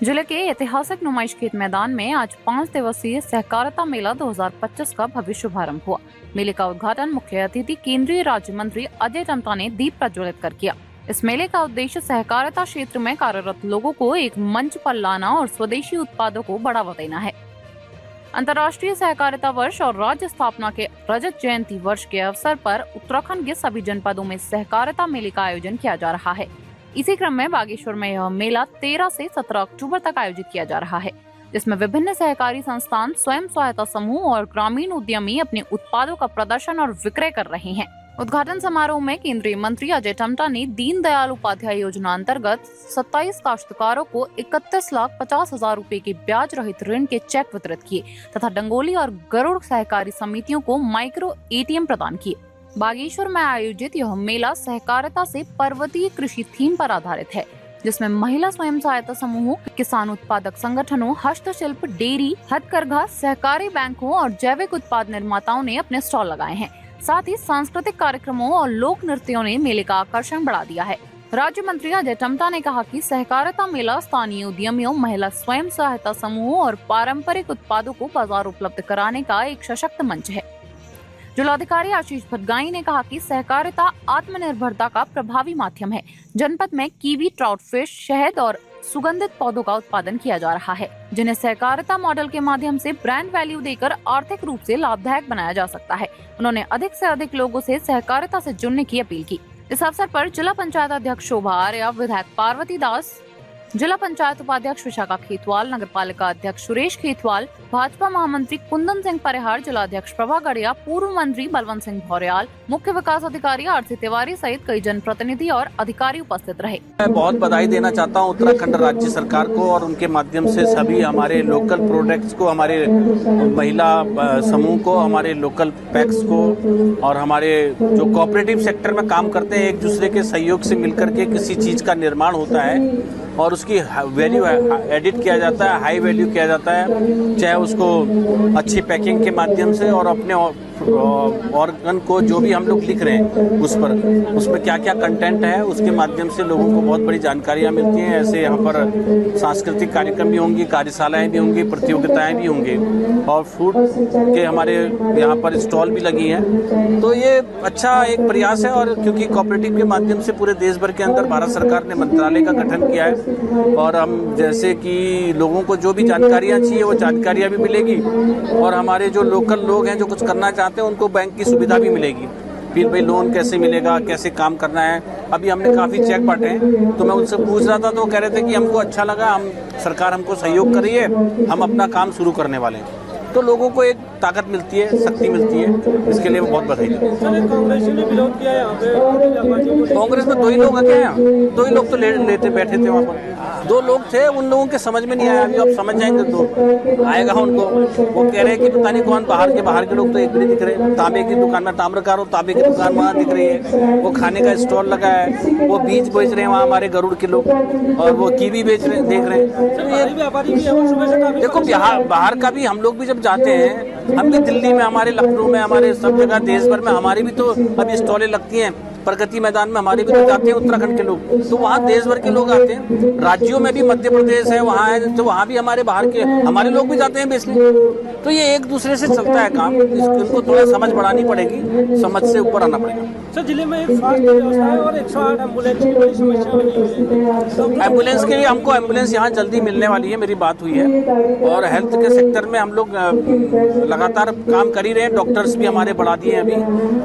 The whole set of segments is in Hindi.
जिले के ऐतिहासिक नुमाइश खेत मैदान में आज 5 दिवसीय सहकारिता मेला 2025 का भव्य शुभारंभ हुआ। मेले का उद्घाटन मुख्य अतिथि केंद्रीय राज्य मंत्री अजय टम्टा ने दीप प्रज्वलित कर किया। इस मेले का उद्देश्य सहकारिता क्षेत्र में कार्यरत लोगों को एक मंच पर लाना और स्वदेशी उत्पादों को बढ़ावा देना है। अंतर्राष्ट्रीय सहकारिता वर्ष और राज्य स्थापना के रजत जयंती वर्ष के अवसर पर उत्तराखंड के सभी जनपदों में सहकारिता मेले का आयोजन किया जा रहा है। इसी क्रम में बागेश्वर में यह मेला 13 से 17 अक्टूबर तक आयोजित किया जा रहा है, जिसमें विभिन्न सहकारी संस्थान, स्वयं सहायता समूह और ग्रामीण उद्यमी अपने उत्पादों का प्रदर्शन और विक्रय कर रहे हैं। उद्घाटन समारोह में केंद्रीय मंत्री अजय टम्टा ने दीनदयाल उपाध्याय योजना अंतर्गत 27 काश्तकारों को 31,50,000 रुपए के ब्याज रहित ऋण के चेक वितरित किए तथा डंगोली और गरुड़ सहकारी समितियों को माइक्रो ATM प्रदान किए। बागेश्वर में आयोजित यह मेला सहकारिता से पर्वतीय कृषि थीम पर आधारित है, जिसमें महिला स्वयं सहायता समूहों, किसान उत्पादक संगठनों, हस्तशिल्प, डेयरी, हथकरघा, सहकारी बैंकों और जैविक उत्पाद निर्माताओं ने अपने स्टॉल लगाए हैं। साथ ही सांस्कृतिक कार्यक्रमों और लोक नृत्यों ने मेले का आकर्षण बढ़ा दिया है। राज्य मंत्री अजय टम्टा ने कहा कि सहकारिता मेला स्थानीय उद्यमियों, महिला स्वयं सहायता समूहों और पारंपरिक उत्पादों को बाजार उपलब्ध कराने का एक सशक्त मंच है। जिलाधिकारी आशीष भटगाई ने कहा कि सहकारिता आत्मनिर्भरता का प्रभावी माध्यम है। जनपद में कीवी, ट्राउट फिश, शहद और सुगंधित पौधों का उत्पादन किया जा रहा है, जिन्हें सहकारिता मॉडल के माध्यम से ब्रांड वैल्यू देकर आर्थिक रूप से लाभदायक बनाया जा सकता है। उन्होंने अधिक से अधिक लोगों से सहकारिता से जुड़ने की अपील की। इस अवसर पर जिला पंचायत अध्यक्ष शोभा आर्या, विधायक पार्वती दास, जिला पंचायत उपाध्यक्ष विशाखा खेतवाल, नगर पालिका अध्यक्ष सुरेश खेतवाल, भाजपा महामंत्री कुंदन सिंह परिहार, जिला अध्यक्ष प्रभा गड़िया, पूर्व मंत्री बलवंत सिंह भौर्याल, मुख्य विकास अधिकारी RC तिवारी सहित कई जनप्रतिनिधि और अधिकारी उपस्थित रहे। मैं बहुत बधाई देना चाहता हूं उत्तराखंड राज्य सरकार को और उनके माध्यम से सभी हमारे लोकल प्रोडक्ट्स को, हमारे महिला समूह को, हमारे लोकल पैक्स को और हमारे जो कोऑपरेटिव सेक्टर में काम करते हैं, एक दूसरे के सहयोग से मिलकर के किसी चीज का निर्माण होता है और उसकी वैल्यू एडिट किया जाता है, हाई वैल्यू किया जाता है, चाहे उसको अच्छी पैकिंग के माध्यम से और अपने ऑर्गन को जो भी हम लोग लिख रहे हैं उस पर, उसमें क्या क्या कंटेंट है, उसके माध्यम से लोगों को बहुत बड़ी जानकारियाँ मिलती हैं। ऐसे यहाँ पर सांस्कृतिक कार्यक्रम भी होंगी, कार्यशालाएं भी होंगी, प्रतियोगिताएं भी होंगी और फूड के हमारे यहाँ पर स्टॉल भी लगी हैं। तो ये अच्छा एक प्रयास है और क्योंकि कोऑपरेटिव के माध्यम से पूरे देश भर के अंदर भारत सरकार ने मंत्रालय का गठन किया है और हम जैसे कि लोगों को जो भी जानकारियाँ चाहिए वो जानकारियाँ भी मिलेगी और हमारे जो लोकल लोग हैं जो कुछ करना चाहते हैं उनको बैंक की सुविधा भी मिलेगी। फिर भाई लोन कैसे मिलेगा, कैसे काम करना है। अभी हमने काफ़ी चेक बांटे हैं तो मैं उनसे पूछ रहा था तो वो कह रहे थे कि हमको अच्छा लगा, हम सरकार हमको सहयोग कर रही है, हम अपना काम शुरू करने वाले हैं। तो लोगों को एक ताकत मिलती है, शक्ति मिलती है, इसके लिए बहुत बधाई। कांग्रेस में 2 ही लोग आके हैं, 2 ही लोग तो लेते बैठे थे वहाँ पर, 2 लोग थे, उन लोगों के समझ में नहीं आया। अभी आप समझ जाएंगे तो आएगा उनको। वो कह रहे हैं कि पता नहीं कौन बाहर के लोग तो एक भी नहीं दिख रहे। तांबे की दुकान में ताम्रकारों, तांबे की दुकान वहाँ दिख रही है, वो खाने का स्टॉल लगा है, वो बीज बेच रहे हैं वहाँ हमारे गरुड़ के लोग और वो कीवी बेच रहे देख रहे हैं। देखो बाहर का भी हम लोग भी जब जाते हैं, हम भी दिल्ली में, हमारे लखनऊ में, हमारे सब जगह देश भर में हमारी भी तो अभी स्टॉलें लगती हैं। प्रगति मैदान में हमारे भी तो जाते हैं उत्तराखंड के लोग, तो वहाँ देश भर के लोग आते हैं। राज्यों में भी मध्य प्रदेश है, वहाँ है, तो वहाँ भी हमारे बाहर के हमारे लोग भी जाते हैं बेचने। तो ये एक दूसरे से चलता है काम, इसको थोड़ा समझ बढ़ानी पड़ेगी, समझ से ऊपर आना पड़ेगा। सर, जिले में एक फास्ट व्यवस्था है और 108 एम्बुलेंस की बड़ी समस्या बनी हुई है। एम्बुलेंस के लिए हमको एम्बुलेंस यहाँ जल्दी मिलने वाली है, मेरी बात हुई है और हेल्थ के सेक्टर में हम लोग लगातार काम कर ही रहे हैं। डॉक्टर्स भी हमारे बढ़ा दिए हैं, अभी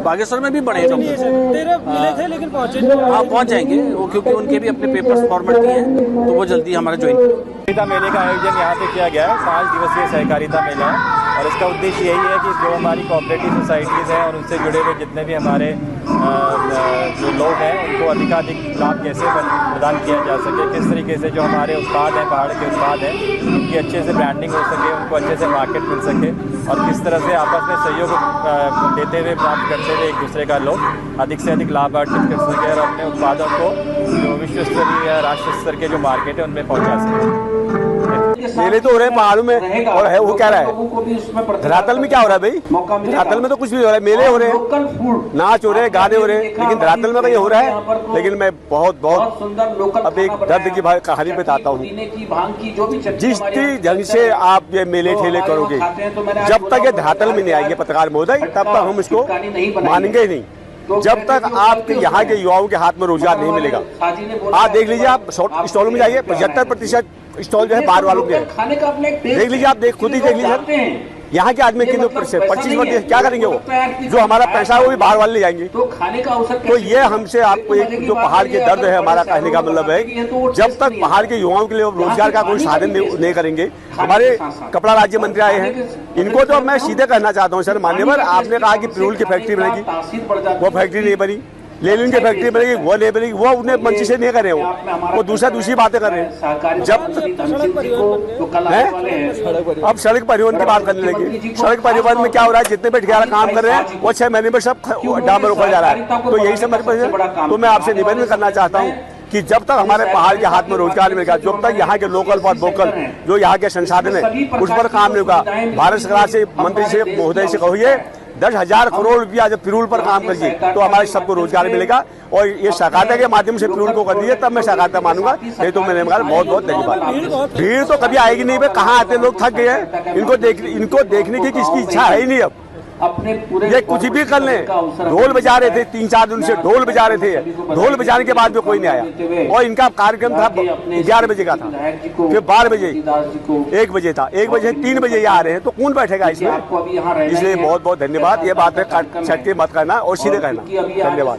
बागेश्वर में भी बढ़े हैं डॉक्टर। मिले थे लेकिन पहुंचे नहीं। हाँ, पहुंच जाएंगे वो, क्योंकि उनके भी अपने पेपर्स फॉर्मेट दिए हैं तो वो जल्दी हमारा ज्वाइन सहकारिता मेले का आयोजन यहाँ पे किया गया है। 5 दिवसीय सहकारिता मेला है और इसका उद्देश्य यही है कि जो हमारी कोऑपरेटिव सोसाइटीज़ हैं और उनसे जुड़े हुए जितने भी हमारे जो लोग हैं उनको अधिकाधिक लाभ कैसे प्रदान किया जा सके, किस तरीके से जो हमारे उत्पाद हैं, पहाड़ के उत्पाद हैं, उनकी अच्छे से ब्रांडिंग हो सके, उनको अच्छे से मार्केट मिल सके और किस तरह से आपस में सहयोग देते हुए, प्राप्त करते हुए एक दूसरे का लोग अधिक से अधिक लाभ अर्जित कर सके और अपने उत्पादों को जो विश्व स्तरीय या राष्ट्रीय स्तर के जो मार्केट है उनमें पहुँचा सके। मेले तो हो रहे हैं पहाड़ों में, और है वो क्या रहा है धरातल में क्या हो रहा है भाई? धरातल में तो कुछ भी हो रहा है, मेले हो रहे हैं, नाच हो रहे हैं, गाने हो रहे हैं, लेकिन धरातल में तो ये हो रहा है। लेकिन मैं बहुत अब एक दर्द की कहानी बताता हूँ। जिस ढंग से आप ये मेले ठेले करोगे, जब तक ये धरातल में नहीं आएंगे पत्रकार महोदय, तब तक हम इसको मानेंगे ही नहीं। जब तक आपके यहाँ के युवाओं के हाथ में रोजगार नहीं मिलेगा। आप देख लीजिए, आप स्टॉलों में जाइए, 75% स्टॉल जो है बाहर वालों के हैं। देख लीजिए, आप खुद ही देख लीजिए, यहाँ के आदमी कितने 25% क्या करेंगे? वो जो हमारा पैसा है वो भी बाहर वाले ले जाएंगे। तो ये हमसे आपको एक जो पहाड़ के दर्द है, हमारा कहने का मतलब है, जब तक पहाड़ के युवाओं के लिए रोजगार का कोई साधन नहीं करेंगे। हमारे कपड़ा राज्य मंत्री आए हैं, इनको तो मैं सीधे कहना चाहता हूँ, सर मान्यवर, आपने कहा कि पिरूल की फैक्ट्री बनेगी, वो फैक्ट्री नहीं बनी। लेनिन की फैक्ट्री बनेगी, वो नहीं बनेगी, वो उन्हें मंच से नहीं कर रहे हैं, वो दूसरी बातें कर रहे हैं। जब अब सड़क परिवहन की बात करने लगी। सड़क परिवहन में क्या हो रहा है? जितने भी ठेकेदार काम कर रहे हैं वो 6 महीने में सब डामर उखड़ जा रहा है। तो यही समझ में, तो मैं आपसे निवेदन करना चाहता हूँ कि जब तक हमारे पहाड़ के हाथ में रोजगार मिलेगा, जब तक यहाँ के लोकल फॉर वोकल जो यहाँ के संसाधन है उस पर काम नहीं होगा। भारत सरकार से, मंत्री से, महोदय से कहिए 10,000 करोड़ रुपया जब पिरूल पर काम करिए तो हमारे सबको रोजगार मिलेगा। और ये सहकारिता के माध्यम से पिरूल को कर दिए, तब मैं सहकारिता मानूंगा, नहीं तो मैंने कहा बहुत बहुत धन्यवाद। भीड़ तो कभी आएगी नहीं, भाई कहाँ आते लोग, थक गए हैं, इनको देखने की किसकी इच्छा है ही नहीं। अब ये कुछ भी कर लें, ढोल बजा रहे थे 3-4 दिन से, ढोल बजा रहे थे, ढोल बजाने के बाद भी कोई नहीं आया। और इनका कार्यक्रम था 11 बजे का था, फिर 12 बजे, 1 बजे था, 1 बजे 3 बजे ये आ रहे हैं, तो कौन बैठेगा इसमें? इसलिए बहुत बहुत धन्यवाद। ये बात है छट के मत करना और सीधे कहना। धन्यवाद।